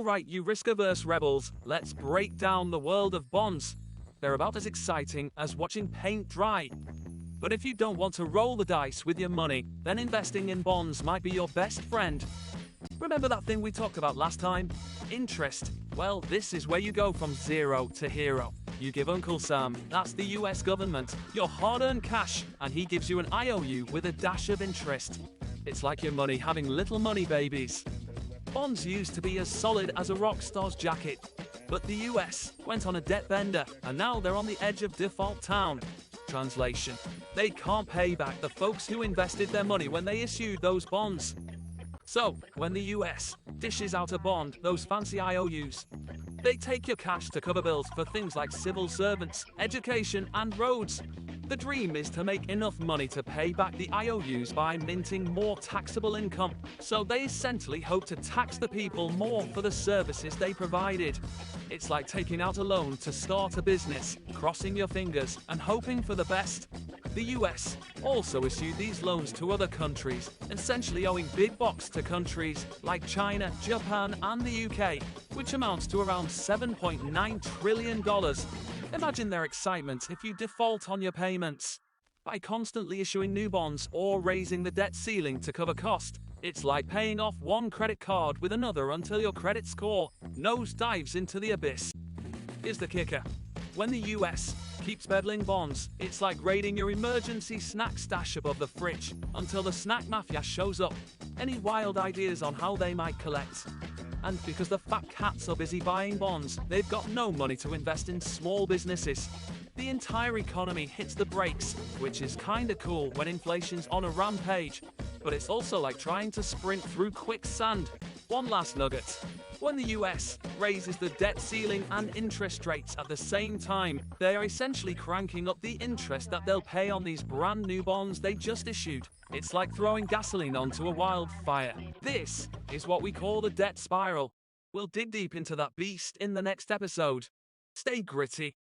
Alright, you risk-averse rebels, let's break down the world of bonds. They're about as exciting as watching paint dry. But if you don't want to roll the dice with your money, then investing in bonds might be your best friend. Remember that thing we talked about last time? Interest. Well, this is where you go from zero to hero. You give Uncle Sam, that's the US government, your hard-earned cash, and he gives you an IOU with a dash of interest. It's like your money having little money babies. Bonds used to be as solid as a rock star's jacket, but the US went on a debt bender, and now they're on the edge of default town. Translation: they can't pay back the folks who invested their money when they issued those bonds. So, when the US dishes out a bond, those fancy IOUs, they take your cash to cover bills for things like civil servants, education, and roads. The dream is to make enough money to pay back the IOUs by minting more taxable income, so they essentially hope to tax the people more for the services they provided. It's like taking out a loan to start a business, crossing your fingers and hoping for the best. The US also issued these loans to other countries, essentially owing big bucks to countries like China, Japan, and the UK, which amounts to around $7.9 trillion. Imagine their excitement if you default on your payments. By constantly issuing new bonds or raising the debt ceiling to cover cost, it's like paying off one credit card with another until your credit score nosedives into the abyss. Here's the kicker. When the US keeps peddling bonds, it's like raiding your emergency snack stash above the fridge until the snack mafia shows up. Any wild ideas on how they might collect? And because the fat cats are busy buying bonds, they've got no money to invest in small businesses. The entire economy hits the brakes, which is kinda cool when inflation's on a rampage, but it's also like trying to sprint through quicksand. One last nugget. When the US raises the debt ceiling and interest rates at the same time, they are essentially cranking up the interest that they'll pay on these brand new bonds they just issued. It's like throwing gasoline onto a wildfire. This is what we call the debt spiral. We'll dig deep into that beast in the next episode. Stay gritty.